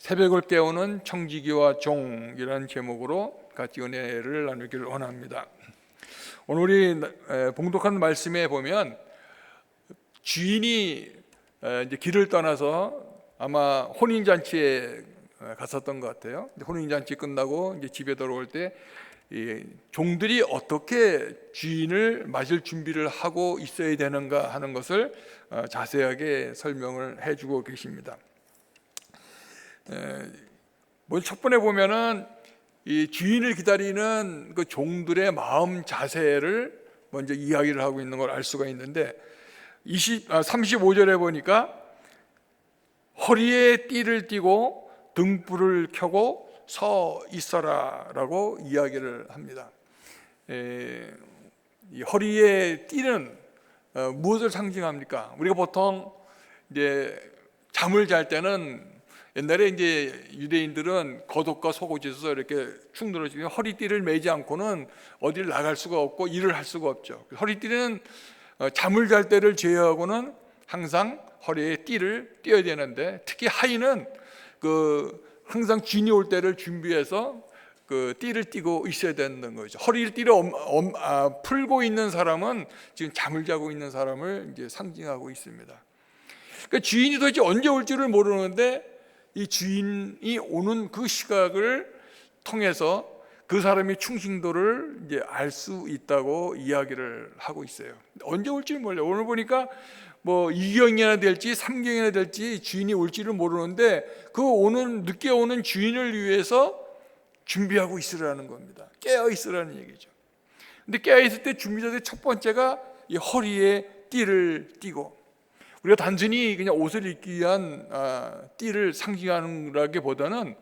새벽을 깨우는 청지기와 종이라는 제목으로 같이 은혜를 나누기를 원합니다. 오늘 우리 봉독한 말씀에 보면 주인이 이제 길을 떠나서 아마 혼인잔치에 갔었던 것 같아요. 혼인잔치 끝나고 이제 집에 돌아올 때 이 종들이 어떻게 주인을 맞을 준비를 하고 있어야 되는가 하는 것을 자세하게 설명을 해주고 계십니다. 첫 번에 보면은 이 주인을 기다리는 그 종들의 마음 자세를 먼저 이야기를 하고 있는 걸 알 수가 있는데 35절에 보니까 허리에 띠를 띠고 등불을 켜고 서 있어라 라고 이야기를 합니다. 이 허리에 띠는 무엇을 상징합니까? 우리가 보통 이제 잠을 잘 때는 옛날에 이제 유대인들은 겉옷과 속옷이 있어서 이렇게 축 늘어지면 허리띠를 매지 않고는 어디를 나갈 수가 없고 일을 할 수가 없죠. 허리띠는 잠을 잘 때를 제외하고는 항상 허리에 띠를 띄어야 되는데, 특히 하인은 항상 주인이 올 때를 준비해서 그 띠를 띠고 있어야 되는 거죠. 허리를 띠를 풀고 있는 사람은 지금 잠을 자고 있는 사람을 이제 상징하고 있습니다. 그러니까 주인이 도대체 언제 올지를 모르는데 이 주인이 오는 그 시각을 통해서 그 사람의 충신도를 이제 알 수 있다고 이야기를 하고 있어요. 언제 올지 몰라요. 오늘 보니까 뭐 2경이나 될지 3경이나 될지 주인이 올지를 모르는데 그 늦게 오는 주인을 위해서 준비하고 있으라는 겁니다. 깨어 있으라는 얘기죠. 근데 깨어 있을 때 준비자의 첫 번째가 이 허리에 띠를 띠고, 우리가 단순히 그냥 옷을 입기 위한 띠를 상징하는라기보다는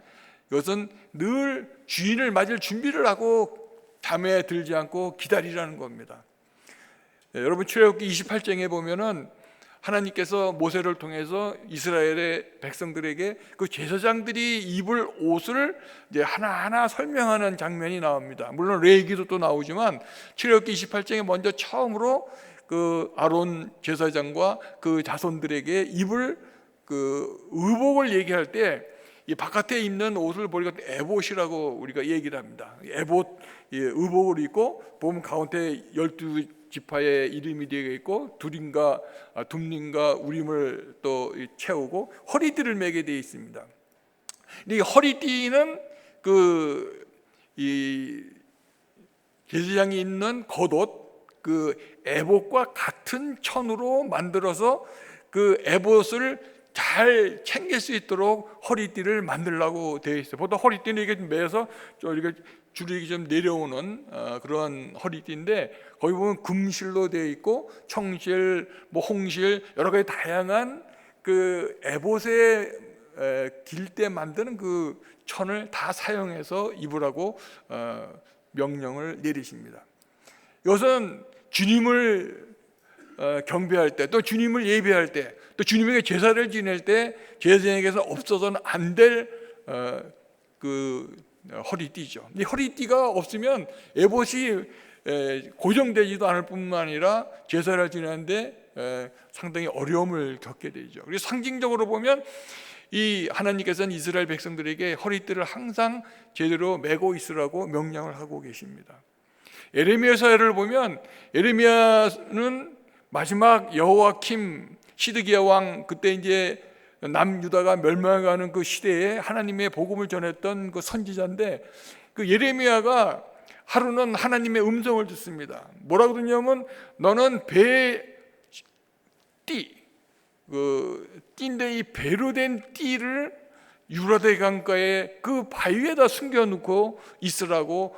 이것은 늘 주인을 맞을 준비를 하고 잠에 들지 않고 기다리라는 겁니다. 여러분, 출애굽기 28장에 보면은 하나님께서 모세를 통해서 이스라엘의 백성들에게 그 제사장들이 입을 옷을 이제 하나하나 설명하는 장면이 나옵니다. 물론 레위기도 또 나오지만 출애굽기 28장에 먼저 처음으로 그 아론 제사장과 그 자손들에게 입을 의복을 얘기할 때 이 바깥에 입는 옷을 보니까 에봇이라고 우리가 얘기를 합니다. 에봇 의복을 입고 보면 가운데 12지파의 이름이 되어 있고 둠림과 우림을 또 채우고 허리띠를 매게 되어 있습니다. 이 허리띠는 이 제사장이 입는 겉옷, 그 에봇과 같은 천으로 만들어서 그 에봇을 잘 챙길 수 있도록 허리띠를 만들려고 되어 있어요. 보통 허리띠는 이게 매서 이렇게 줄이 좀 내려오는 그런 허리띠인데, 거기 보면 금실로 되어 있고 청실, 홍실 여러 가지 다양한 그 에봇에 길 때 만드는 그 천을 다 사용해서 입으라고 명령을 내리십니다. 이것은 주님을 경배할 때, 또 주님을 예배할 때, 또 주님에게 제사를 지낼 때 제사장에게서 없어서는 안 될 허리띠죠. 이 허리띠가 없으면 에봇이 고정되지도 않을 뿐만 아니라 제사를 지내는데 상당히 어려움을 겪게 되죠. 그래서 상징적으로 보면 이 하나님께서는 이스라엘 백성들에게 허리띠를 항상 제대로 메고 있으라고 명령을 하고 계십니다. 에레미야서를 보면 에레미야는 마지막 여호야킴 시드기야 왕, 그때 이제 남유다가 멸망하는 그 시대에 하나님의 복음을 전했던 그 선지자인데, 그 예레미야가 하루는 하나님의 음성을 듣습니다. 뭐라고 듣냐면 너는 띠인데 이 배로 된 띠를 유라데 강가에 그 바위에다 숨겨놓고 있으라고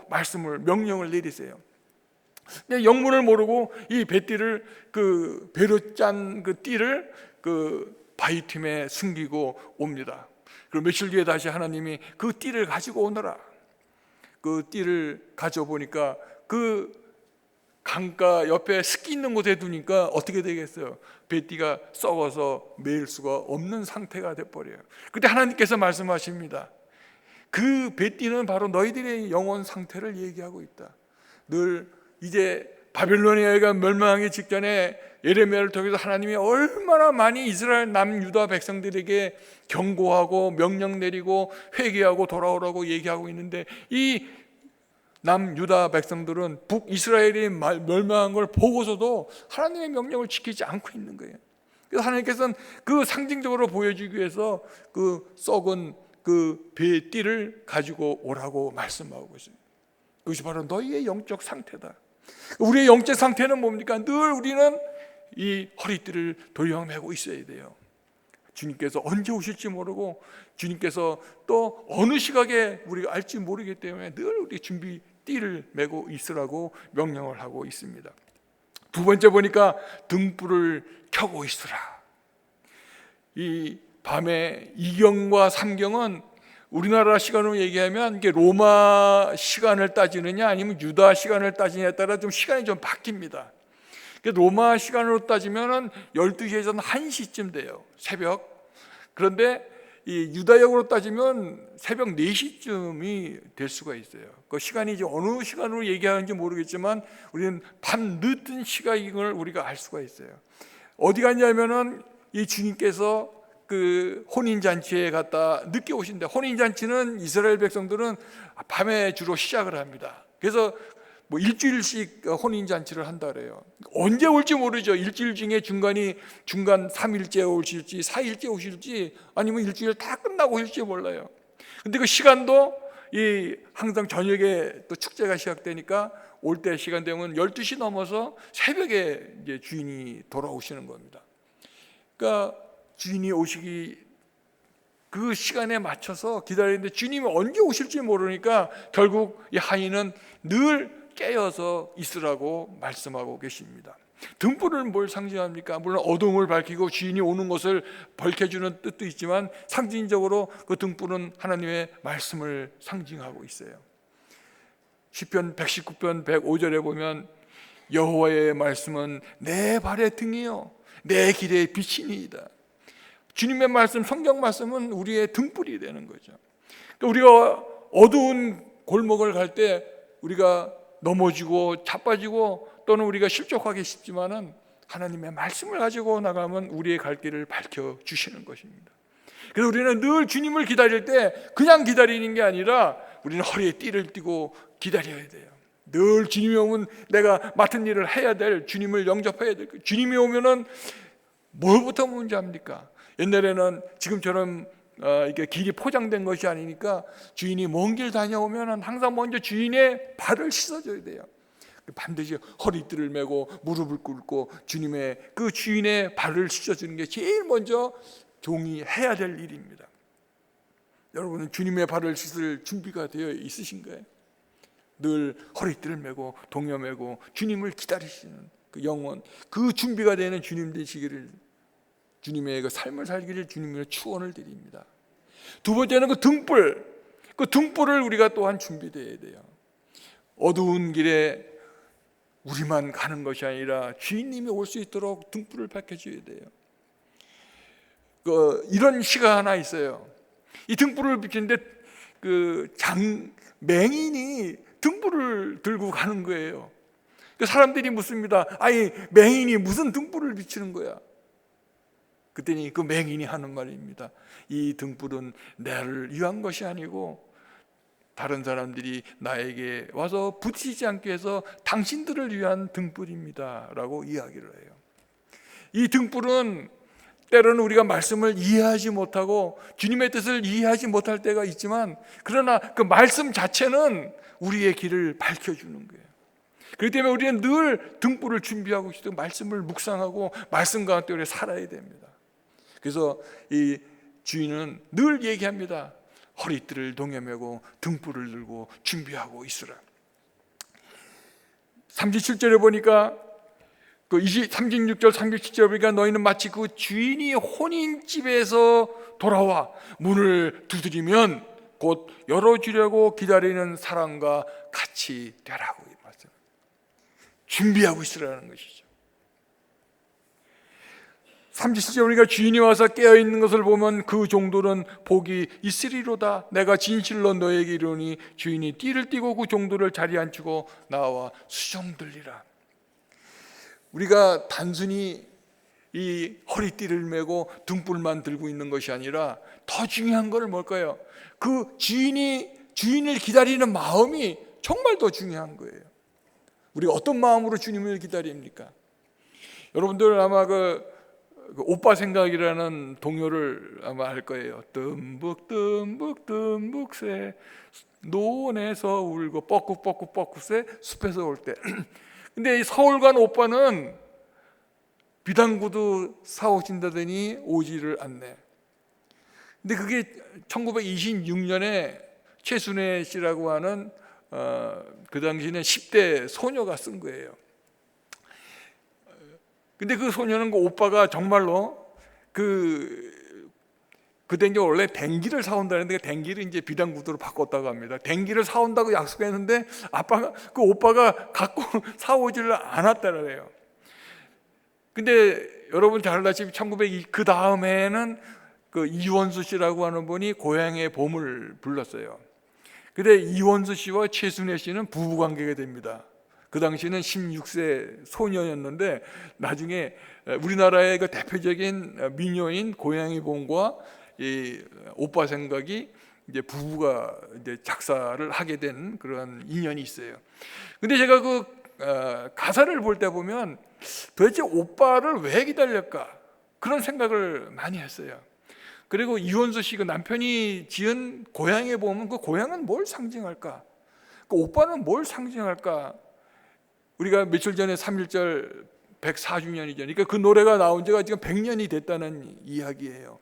명령을 내리세요. 근데 영문을 모르고 이 배띠를 배로 짠 그 띠를 바위 틈에 숨기고 옵니다. 그리고 며칠 뒤에 다시 하나님이 그 띠를 가지고 오너라. 그 띠를 가져보니까 그 강가 옆에 습기 있는 곳에 두니까 어떻게 되겠어요? 배띠가 썩어서 매일 수가 없는 상태가 돼버려요. 그때 하나님께서 말씀하십니다. 그 배띠는 바로 너희들의 영혼 상태를 얘기하고 있다. 늘 이제 바빌로니아가 멸망하기 직전에 예레미야를 통해서 하나님이 얼마나 많이 이스라엘 남유다 백성들에게 경고하고 명령 내리고 회개하고 돌아오라고 얘기하고 있는데, 이 남유다 백성들은 북이스라엘이 멸망한 걸 보고서도 하나님의 명령을 지키지 않고 있는 거예요. 그래서 하나님께서는 그 상징적으로 보여주기 위해서 그 썩은 그 배의 띠를 가지고 오라고 말씀하고 있어요. 그것이 바로 너희의 영적 상태다. 우리의 영적 상태는 뭡니까? 늘 우리는 이 허리띠를 돌려매고 있어야 돼요. 주님께서 언제 오실지 모르고, 주님께서 또 어느 시각에 우리가 알지 모르기 때문에 늘 우리 준비 띠를 메고 있으라고 명령을 하고 있습니다. 두 번째 보니까 등불을 켜고 있으라. 이 밤에 2경과 3경은 우리나라 시간으로 얘기하면 이게 로마 시간을 따지느냐 아니면 유다 시간을 따지느냐에 따라 좀 시간이 좀 바뀝니다. 로마 시간으로 따지면 12시에서는 1시쯤 돼요, 새벽. 그런데 이 유다역으로 따지면 새벽 4시쯤이 될 수가 있어요. 그 시간이 이제 어느 시간으로 얘기하는지 모르겠지만 우리는 밤 늦은 시각인 걸 우리가 알 수가 있어요. 어디 갔냐면은 이 주님께서 그 혼인잔치에 갔다 늦게 오신대. 혼인잔치는 이스라엘 백성들은 밤에 주로 시작을 합니다. 그래서 뭐 일주일씩 혼인잔치를 한다 그래요. 언제 올지 모르죠. 일주일 중에 중간 3일째 오실지 4일째 오실지 아니면 일주일 다 끝나고 오실지 몰라요. 근데 그 시간도 이 항상 저녁에 또 축제가 시작되니까 올 때 시간 되면 12시 넘어서 새벽에 이제 주인이 돌아오시는 겁니다. 그러니까 주인이 오시기 그 시간에 맞춰서 기다리는데 주님이 언제 오실지 모르니까 결국 이 하인은 늘 깨어서 있으라고 말씀하고 계십니다. 등불은 뭘 상징합니까? 물론 어둠을 밝히고 주인이 오는 것을 밝혀주는 뜻도 있지만 상징적으로 그 등불은 하나님의 말씀을 상징하고 있어요. 시편 119편 105절에 보면 여호와의 말씀은 내 발의 등이요 내 길의 빛이니이다. 주님의 말씀, 성경 말씀은 우리의 등불이 되는 거죠. 우리가 어두운 골목을 갈 때 우리가 넘어지고 자빠지고 또는 우리가 실족하기 쉽지만은 하나님의 말씀을 가지고 나가면 우리의 갈 길을 밝혀 주시는 것입니다. 그래서 우리는 늘 주님을 기다릴 때 그냥 기다리는 게 아니라 우리는 허리에 띠를 띠고 기다려야 돼요. 늘 주님이 오면 내가 맡은 일을 해야 될, 주님을 영접해야 될. 주님이 오면은 뭘부터 먼저 합니까? 옛날에는 지금처럼 이게 길이 포장된 것이 아니니까 주인이 먼 길 다녀오면 항상 먼저 주인의 발을 씻어줘야 돼요. 반드시 허리띠를 메고 무릎을 꿇고 주님의 그 주인의 발을 씻어주는 게 제일 먼저 종이 해야 될 일입니다. 여러분은 주님의 발을 씻을 준비가 되어 있으신가요? 늘 허리띠를 메고 동여 메고 주님을 기다리시는 그 영혼, 그 준비가 되는 주님 되시기를, 주님의 그 삶을 살기를 주님의 축원을 드립니다. 두 번째는 그 등불, 그 등불을 우리가 또한 준비되어야 돼요. 어두운 길에 우리만 가는 것이 아니라 주인님이 올 수 있도록 등불을 밝혀줘야 돼요. 이런 시가 하나 있어요. 이 등불을 비추는데 그 맹인이 등불을 들고 가는 거예요. 그 사람들이 묻습니다. 아니 맹인이 무슨 등불을 비추는 거야? 그랬더니 그 맹인이 하는 말입니다. 이 등불은 나를 위한 것이 아니고 다른 사람들이 나에게 와서 부딪히지 않게 해서 당신들을 위한 등불입니다 라고 이야기를 해요. 이 등불은 때로는 우리가 말씀을 이해하지 못하고 주님의 뜻을 이해하지 못할 때가 있지만, 그러나 그 말씀 자체는 우리의 길을 밝혀주는 거예요. 그렇기 때문에 우리는 늘 등불을 준비하고 있고 말씀을 묵상하고 말씀 가운데 우리가 살아야 됩니다. 그래서 이 주인은 늘 얘기합니다. 허리띠를 동여매고 등불을 들고 준비하고 있으라. 37절에 보니까 그 36절 37절에 보니까 너희는 마치 그 주인이 혼인집에서 돌아와 문을 두드리면 곧 열어주려고 기다리는 사람과 같이 되라고 말씀. 준비하고 있으라는 것이죠. 37절 우리가 주인이 와서 깨어있는 것을 보면 그 종들은 복이 있으리로다. 내가 진실로 너에게 이르노니 주인이 띠를 띠고 그 종들을 자리에 앉히고 나와 수종들리라. 우리가 단순히 이 허리띠를 메고 등불만 들고 있는 것이 아니라 더 중요한 건 뭘까요? 그 주인을 기다리는 마음이 정말 더 중요한 거예요. 우리가 어떤 마음으로 주님을 기다립니까? 여러분들 아마 그 오빠 생각이라는 동요를 아마 알 거예요. 뜸북 뜸북 뜸북새 논에서 울고 뻐꾹 뻐꾹 뻐꾹새 숲에서 올 때. 근데 이 서울 간 오빠는 비단구두 사오신다더니 오지를 않네. 근데 그게 1926년에 최순애 씨라고 하는 그 당시에는 10대 소녀가 쓴 거예요. 근데 그 소녀는 그 오빠가 정말로 그때 이제 원래 댕기를 사온다는데 댕기를 이제 비단구두로 바꿨다고 합니다. 댕기를 사온다고 약속했는데 그 오빠가 갖고 사오지를 않았다고 해요. 근데 여러분 잘 아시다시피 1902 그 다음에는 그 이원수 씨라고 하는 분이 고향의 봄을 불렀어요. 근데 이원수 씨와 최순애 씨는 부부 관계가 됩니다. 그 당시는 16세 소녀였는데 나중에 우리나라의 그 대표적인 민요인 고향의 봄과 이 오빠 생각이 이제 부부가 이제 작사를 하게 된 그런 인연이 있어요. 근데 제가 그 가사를 볼 때 보면 도대체 오빠를 왜 기다릴까 그런 생각을 많이 했어요. 그리고 이원수 씨 그 남편이 지은 고향에 보면 그 고향은 뭘 상징할까? 그 오빠는 뭘 상징할까? 우리가 며칠 전에 3.1절 104주년이죠. 그러니까 그 노래가 나온 지가 지금 100년이 됐다는 이야기예요.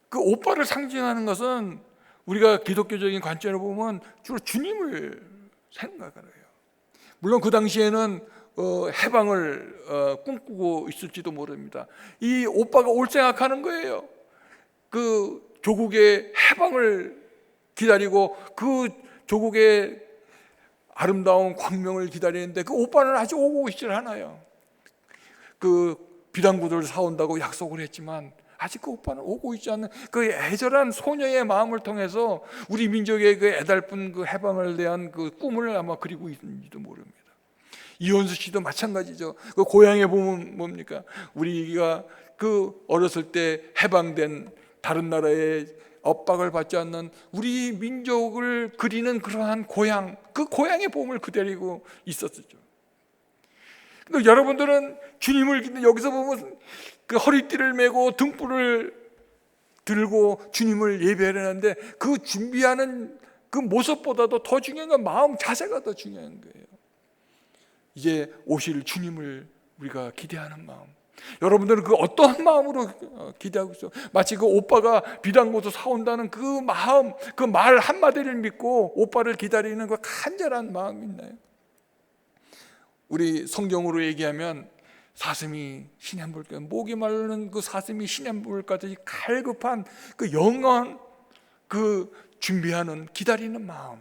그 오빠를 상징하는 것은 우리가 기독교적인 관점으로 보면 주로 주님을 생각하는 거예요. 물론 그 당시에는 해방을 꿈꾸고 있을지도 모릅니다. 이 오빠가 올 생각하는 거예요. 그 조국의 해방을 기다리고 그 조국의 아름다운 광명을 기다리는데 그 오빠는 아직 오고 있질 않아요. 그 비단구두를 사온다고 약속을 했지만 아직 그 오빠는 오고 있지 않는 그 애절한 소녀의 마음을 통해서 우리 민족의 그 애달픈 그 해방을 대한 그 꿈을 아마 그리고 있는지도 모릅니다. 이원수 씨도 마찬가지죠. 그 고향에 보면 뭡니까? 우리가 그 어렸을 때 해방된 다른 나라의 엇박을 받지 않는 우리 민족을 그리는 그러한 고향, 그 고향의 봄을 그대리고 있었죠. 근데 여러분들은 주님을 여기서 보면 그 허리띠를 메고 등불을 들고 주님을 예배하는데 그 준비하는 그 모습보다도 더 중요한 건 마음 자세가 더 중요한 거예요. 이제 오실 주님을 우리가 기대하는 마음. 여러분들은 그 어떠한 마음으로 기대하고 있어요? 마치 그 오빠가 비단구두 사온다는 그 마음, 그 말 한마디를 믿고 오빠를 기다리는 그 간절한 마음이 있나요? 우리 성경으로 얘기하면 사슴이 시냇물까지, 목이 마르는 그 사슴이 시냇물까지 갈급한 그 영원 그 준비하는 기다리는 마음,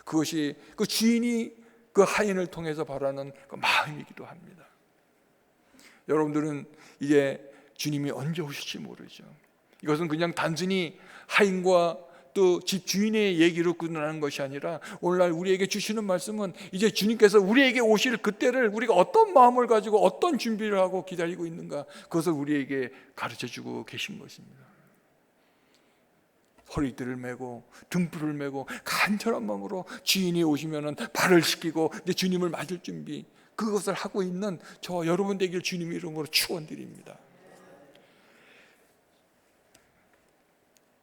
그것이 그 주인이 그 하인을 통해서 바라는 그 마음이기도 합니다. 여러분들은 이제 주님이 언제 오실지 모르죠. 이것은 그냥 단순히 하인과 또 집 주인의 얘기로 끝나는 것이 아니라 오늘날 우리에게 주시는 말씀은 이제 주님께서 우리에게 오실 그때를 우리가 어떤 마음을 가지고 어떤 준비를 하고 기다리고 있는가, 그것을 우리에게 가르쳐주고 계신 것입니다. 허리띠를 메고 등불을 메고 간절한 마음으로 주인이 오시면 발을 씻기고 이제 주님을 맞을 준비, 그것을 하고 있는 저 여러분 되길 주님의 이름으로 축원드립니다.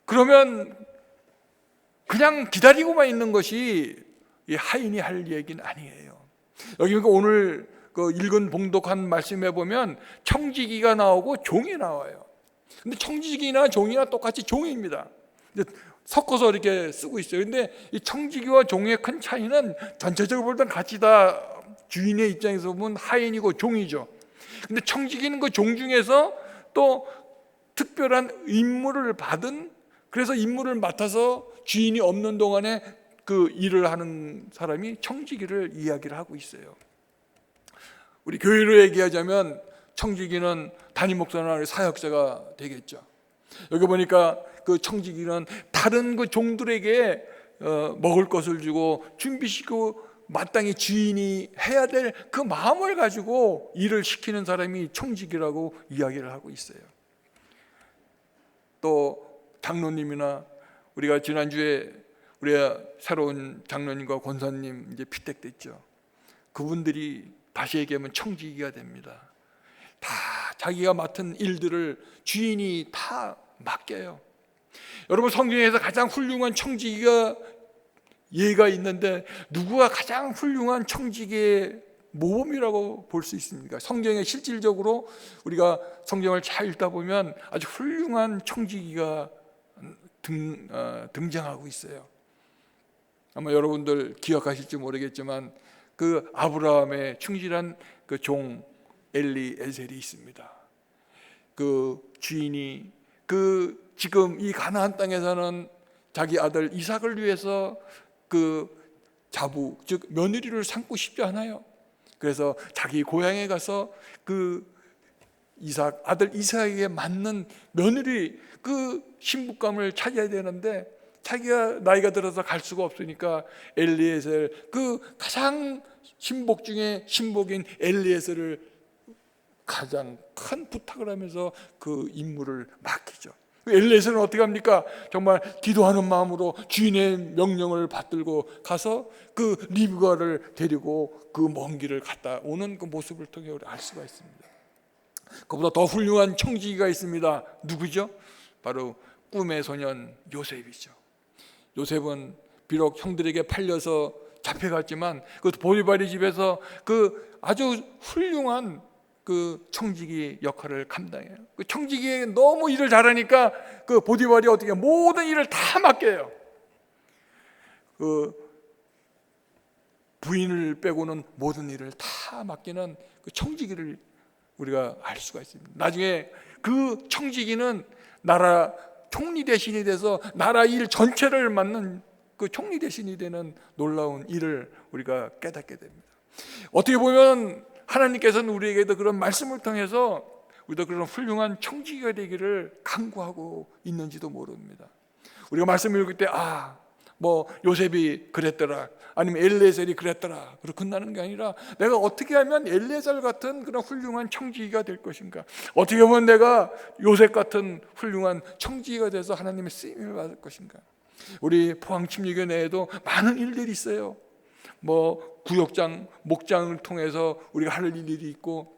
그러면 그냥 기다리고만 있는 것이 이 하인이 할 얘기는 아니에요. 여기 오늘 그 읽은 봉독한 말씀에 보면 청지기가 나오고 종이 나와요. 근데 청지기나 종이나 똑같이 종입니다. 섞어서 이렇게 쓰고 있어요. 근데 이 청지기와 종의 큰 차이는 전체적으로 볼 땐 같이 다 주인의 입장에서 보면 하인이고 종이죠. 근데 청지기는 그 종 중에서 또 특별한 임무를 받은, 그래서 임무를 맡아서 주인이 없는 동안에 그 일을 하는 사람이 청지기를 이야기를 하고 있어요. 우리 교회로 얘기하자면 청지기는 담임 목사나 사역자가 되겠죠. 여기 보니까 그 청지기는 다른 그 종들에게 먹을 것을 주고 준비시키고 마땅히 주인이 해야 될 그 마음을 가지고 일을 시키는 사람이 청직이라고 이야기를 하고 있어요. 또 장로님이나 우리가 지난주에 우리가 새로운 장로님과 권사님 이제 피택됐죠. 그분들이 다시 얘기하면 청지기가 됩니다. 다 자기가 맡은 일들을 주인이 다 맡겨요. 여러분, 성경에서 가장 훌륭한 청지기가 예가 있는데 누구가 가장 훌륭한 청지기의 모범이라고 볼 수 있습니까? 성경에 실질적으로 우리가 성경을 잘 읽다 보면 아주 훌륭한 청지기가 등장하고 있어요. 아마 여러분들 기억하실지 모르겠지만 그 아브라함의 충실한 그 종 엘리에셀이 있습니다. 그 주인이 그 지금 이 가나안 땅에 사는 자기 아들 이삭을 위해서 그 자부 즉 며느리를 삼고 싶지 않아요. 그래서 자기 고향에 가서 그 아들 이삭에게 맞는 며느리 그 신부감을 찾아야 되는데 자기가 나이가 들어서 갈 수가 없으니까 엘리에셀 그 가장 신복 중에 신복인 엘리에셀을 가장 큰 부탁을 하면서 그 임무를 맡기죠. 엘리에셀은 어떻게 합니까? 정말 기도하는 마음으로 주인의 명령을 받들고 가서 그 리브가를 데리고 그 먼 길을 갔다 오는 그 모습을 통해 우리 알 수가 있습니다. 그보다 더 훌륭한 청지기가 있습니다. 누구죠? 바로 꿈의 소년 요셉이죠. 요셉은 비록 형들에게 팔려서 잡혀갔지만 그 보디발의 집에서 그 아주 훌륭한 그 청지기 역할을 감당해요. 그 청지기에 너무 일을 잘하니까 그 보디발이 어떻게 모든 일을 다 맡겨요. 그 부인을 빼고는 모든 일을 다 맡기는 그 청지기를 우리가 알 수가 있습니다. 나중에 그 청지기는 나라 총리 대신이 돼서 나라 일 전체를 맡는 그 총리 대신이 되는 놀라운 일을 우리가 깨닫게 됩니다. 어떻게 보면 하나님께서는 우리에게도 그런 말씀을 통해서 우리도 그런 훌륭한 청지기가 되기를 간구하고 있는지도 모릅니다. 우리가 말씀을 읽을 때 뭐 요셉이 그랬더라 아니면 엘리에셀이 그랬더라 그렇게 끝나는 게 아니라 내가 어떻게 하면 엘리에셀 같은 그런 훌륭한 청지기가 될 것인가, 어떻게 보면 내가 요셉 같은 훌륭한 청지기가 돼서 하나님의 쓰임을 받을 것인가. 우리 포항침례교 내에도 많은 일들이 있어요. 뭐 구역장, 목장을 통해서 우리가 할 일이 있고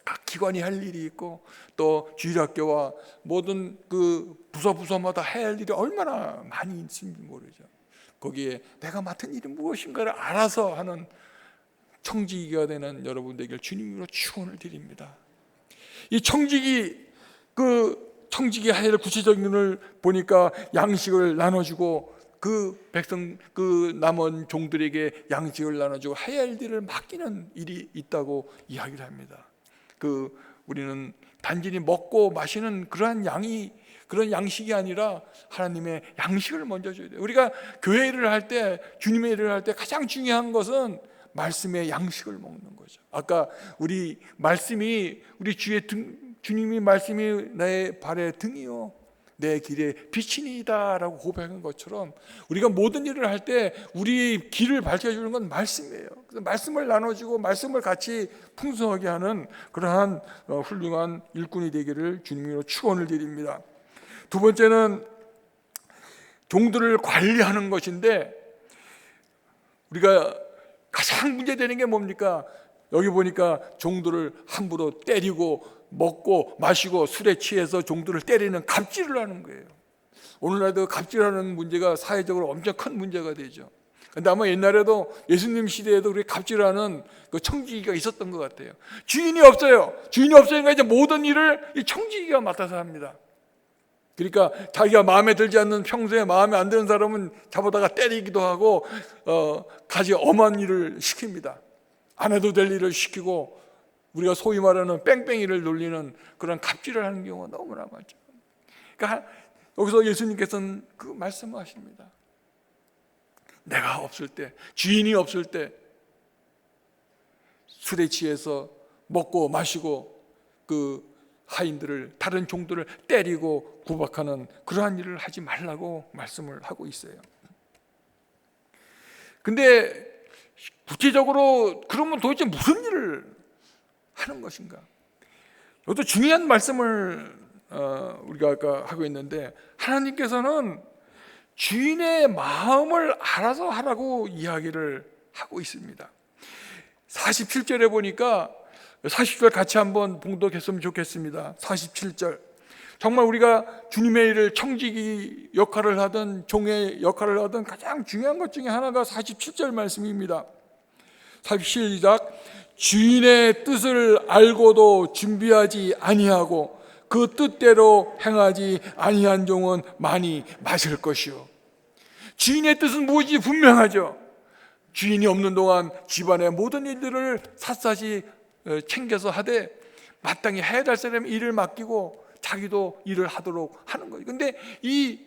각 기관이 할 일이 있고 또 주일학교와 모든 그 부서마다 해야 할 일이 얼마나 많이 있는지 모르죠. 거기에 내가 맡은 일이 무엇인가를 알아서 하는 청지기가 되는 여러분들에게 주님으로 축원을 드립니다. 이 청지기 하야 할 구체적인 걸 보니까 양식을 나눠주고 그 백성 그 남은 종들에게 양식을 나눠주고 해야 할 일을 맡기는 일이 있다고 이야기를 합니다. 우리는 단순히 먹고 마시는 그런 양식이 아니라 하나님의 양식을 먼저 줘야 돼요. 우리가 교회 일을 할 때, 주님의 일을 할 때 가장 중요한 것은 말씀의 양식을 먹는 거죠. 아까 우리 주님이 말씀이 나의 발의 등이요 내 길의 빛이니이다 라고 고백한 것처럼 우리가 모든 일을 할 때 우리 길을 밝혀주는 건 말씀이에요. 그래서 말씀을 나눠주고 말씀을 같이 풍성하게 하는 그러한 훌륭한 일꾼이 되기를 주님으로 축원을 드립니다. 두 번째는 종들을 관리하는 것인데, 우리가 가장 문제되는 게 뭡니까? 여기 보니까 종들을 함부로 때리고 먹고 마시고 술에 취해서 종들을 때리는 갑질을 하는 거예요. 오늘날도 갑질하는 문제가 사회적으로 엄청 큰 문제가 되죠. 근데 아마 옛날에도 예수님 시대에도 그렇게 갑질하는 그 청지기가 있었던 것 같아요. 주인이 없어요. 주인이 없으니까 이제 모든 일을 이 청지기가 맡아서 합니다. 그러니까 자기가 마음에 들지 않는, 평소에 마음에 안 드는 사람은 잡아다가 때리기도 하고 가지 엄한 일을 시킵니다. 안 해도 될 일을 시키고 우리가 소위 말하는 뺑뺑이를 놀리는 그런 갑질을 하는 경우가 너무나 많죠. 그러니까 여기서 예수님께서는 그 말씀을 하십니다. 내가 없을 때, 주인이 없을 때 술에 취해서 먹고 마시고 그 하인들을, 다른 종들을 때리고 구박하는 그러한 일을 하지 말라고 말씀을 하고 있어요. 근데 구체적으로 그러면 도대체 무슨 일을 하는 것인가? 이것도 중요한 말씀을 우리가 아까 하고 있는데, 하나님께서는 주인의 마음을 알아서 하라고 이야기를 하고 있습니다. 47절에 보니까 40절 같이 한번 봉독했으면 좋겠습니다. 47절, 정말 우리가 주님의 일을 청지기 역할을 하든 종의 역할을 하든 가장 중요한 것 중에 하나가 47절 말씀입니다. 시작. 주인의 뜻을 알고도 준비하지 아니하고 그 뜻대로 행하지 아니한 종은 많이 맞을 것이요. 주인의 뜻은 무엇인지 분명하죠. 주인이 없는 동안 집안의 모든 일들을 샅샅이 챙겨서 하되 마땅히 해야 될 사람이 일을 맡기고 자기도 일을 하도록 하는 거예요. 근데 이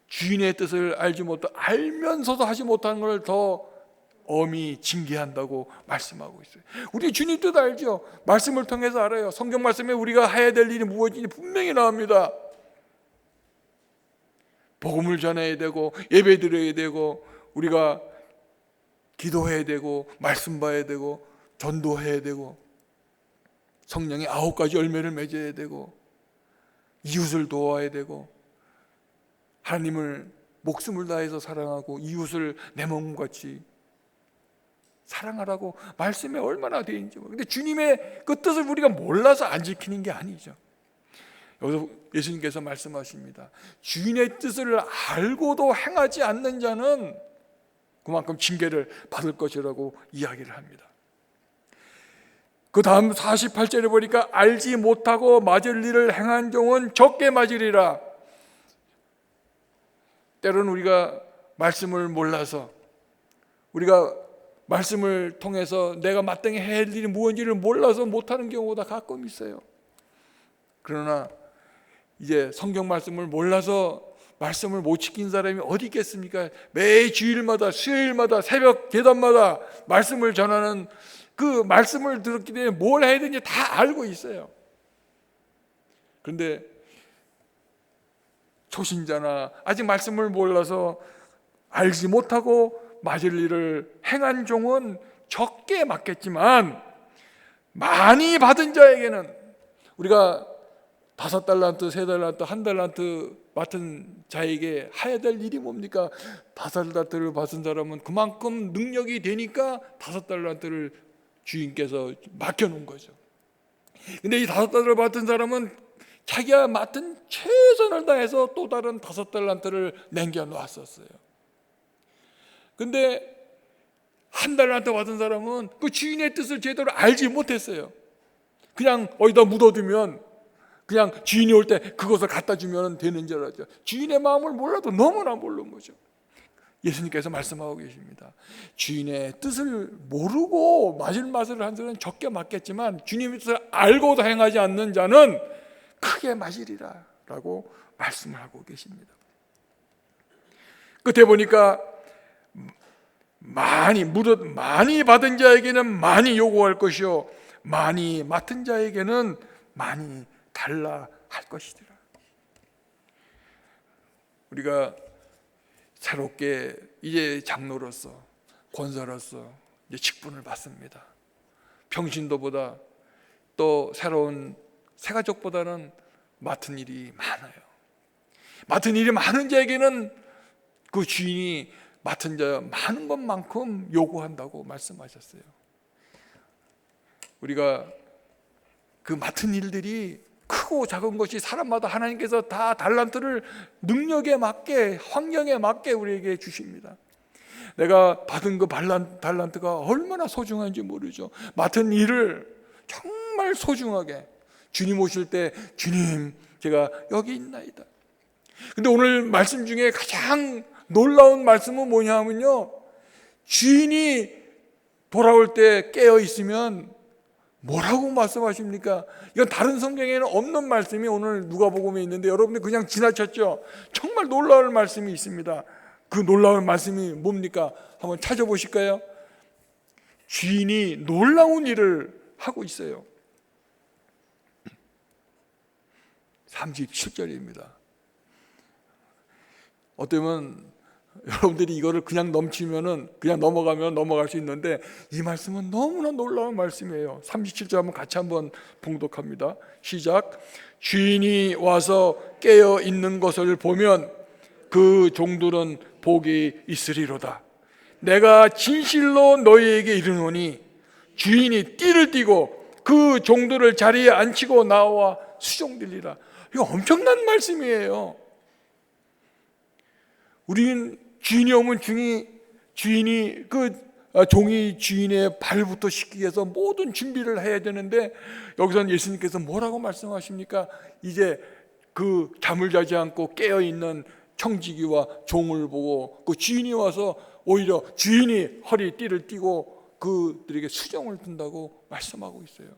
주인의 뜻을 알면서도 하지 못하는 걸 더 엄히 징계한다고 말씀하고 있어요. 우리 주님 뜻 알죠? 말씀을 통해서 알아요. 성경 말씀에 우리가 해야 될 일이 무엇인지 분명히 나옵니다. 복음을 전해야 되고 예배 드려야 되고 우리가 기도해야 되고 말씀 봐야 되고 전도해야 되고 성령의 9가지 열매를 맺어야 되고 이웃을 도와야 되고 하나님을 목숨을 다해서 사랑하고 이웃을 내 몸같이 사랑하라고 말씀에 얼마나 되어 있는지. 근데 주님의 그 뜻을 우리가 몰라서 안 지키는 게 아니죠. 여기서 예수님께서 말씀하십니다. 주인의 뜻을 알고도 행하지 않는 자는 그만큼 징계를 받을 것이라고 이야기를 합니다. 그 다음 48절에 보니까 알지 못하고 맞을 일을 행한 종은 적게 맞으리라. 때로는 우리가 말씀을 몰라서 우리가 말씀을 통해서 내가 마땅히 해야 할 일이 무엇인지를 몰라서 못하는 경우가 가끔 있어요. 그러나 이제 성경 말씀을 몰라서 말씀을 못 지킨 사람이 어디 있겠습니까? 매 주일마다 수요일마다 새벽 예단마다 말씀을 전하는 그 말씀을 들었기 때문에 뭘 해야 되는지 다 알고 있어요. 그런데 초신자나 아직 말씀을 몰라서 알지 못하고 맞을 일을 행한 종은 적게 맞겠지만 많이 받은 자에게는, 우리가 5달란트, 3달란트, 1달란트 맡은 자에게 해야 될 일이 뭡니까? 5달란트를 받은 사람은 그만큼 능력이 되니까 5달란트를 주인께서 맡겨놓은 거죠. 근데 이 5달란트를 받은 사람은 자기가 맡은 최선을 다해서 또 다른 5달란트를 남겨놓았었어요. 근데 1달란트 받은 사람은 그 주인의 뜻을 제대로 알지 못했어요. 그냥 어디다 묻어두면 그냥 주인이 올 때 그것을 갖다 주면 되는 줄 알았죠. 주인의 마음을 몰라도 너무나 모르는 거죠. 예수님께서 말씀하고 계십니다. 주인의 뜻을 모르고 맞을 맛을 한 자는 적게 맞겠지만 주님의 뜻을 알고도 행하지 않는 자는 크게 맞으리라 라고 말씀을 하고 계십니다. 끝에 보니까 많이 받은 자에게는 많이 요구할 것이요 많이 맡은 자에게는 많이 달라 할 것이더라. 우리가 새롭게 이제 장로로서 권사로서 이제 직분을 받습니다. 평신도보다 또 새로운 새가족보다는 맡은 일이 많아요. 맡은 일이 많은 자에게는 그 주인이 맡은 자 많은 것만큼 요구한다고 말씀하셨어요. 우리가 그 맡은 일들이 크고 작은 것이 사람마다 하나님께서 다 달란트를 능력에 맞게 환경에 맞게 우리에게 주십니다. 내가 받은 그 달란트가 얼마나 소중한지 모르죠. 맡은 일을 정말 소중하게 주님 오실 때 주님 제가 여기 있나이다. 근데 오늘 말씀 중에 가장 놀라운 말씀은 뭐냐면요, 주인이 돌아올 때 깨어 있으면 뭐라고 말씀하십니까? 이건 다른 성경에는 없는 말씀이 오늘 누가복음에 있는데 여러분들 그냥 지나쳤죠? 정말 놀라운 말씀이 있습니다. 그 놀라운 말씀이 뭡니까? 한번 찾아보실까요? 주인이 놀라운 일을 하고 있어요. 37절입니다. 어쩌면 여러분들이 이거를 그냥 넘치면은 그냥 넘어가면 넘어갈 수 있는데 이 말씀은 너무나 놀라운 말씀이에요. 37절 한번 같이 한번 봉독합니다. 시작. 주인이 와서 깨어 있는 것을 보면 그 종들은 복이 있으리로다. 내가 진실로 너희에게 이르노니 주인이 띠를 띠고 그 종들을 자리에 앉히고 나와 수종들리라. 이거 엄청난 말씀이에요. 우리는 주인이 오면 주인이 종이 주인의 발부터 씻기 위해서 모든 준비를 해야 되는데 여기서는 예수님께서 뭐라고 말씀하십니까? 이제 그 잠을 자지 않고 깨어 있는 청지기와 종을 보고 그 주인이 와서 오히려 주인이 허리 띠를 띠고 그들에게 수종을 둔다고 말씀하고 있어요.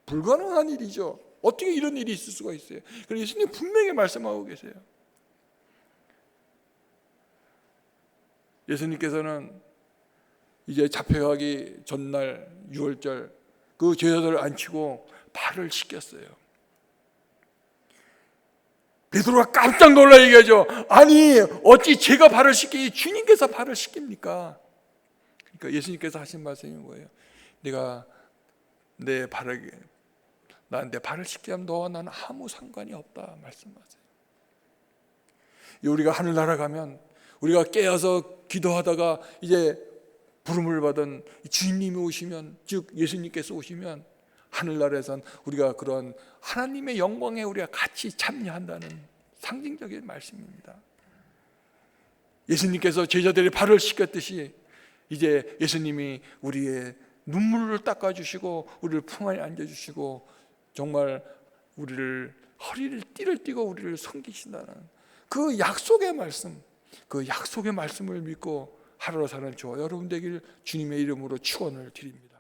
불가능한 일이죠. 어떻게 이런 일이 있을 수가 있어요? 그래서 예수님 분명히 말씀하고 계세요. 예수님께서는 이제 잡혀가기 전날 6월절 그 제자들을 앉히고 발을 씻겼어요. 베드로가 깜짝 놀라 얘기하죠. 아니 어찌 제가 발을 씻기 주님께서 발을 씻깁니까? 그러니까 예수님께서 하신 말씀이 뭐예요? 네가 내 발을 씻기면 너와 나는 아무 상관이 없다 말씀하세요. 우리가 하늘나라 가면 우리가 깨어서 기도하다가 이제 부름을 받은 주님이 오시면, 즉 예수님께서 오시면 하늘나라에선 우리가 그런 하나님의 영광에 우리가 같이 참여한다는 상징적인 말씀입니다. 예수님께서 제자들의 발을 씻겼듯이 이제 예수님이 우리의 눈물을 닦아주시고 우리를 품 안에 앉아주시고 정말 우리를 허리를 띠를 띠고 우리를 섬기신다는 그 약속의 말씀, 그 약속의 말씀을 믿고 하루로 사는 저와 여러분 되길 주님의 이름으로 축원을 드립니다.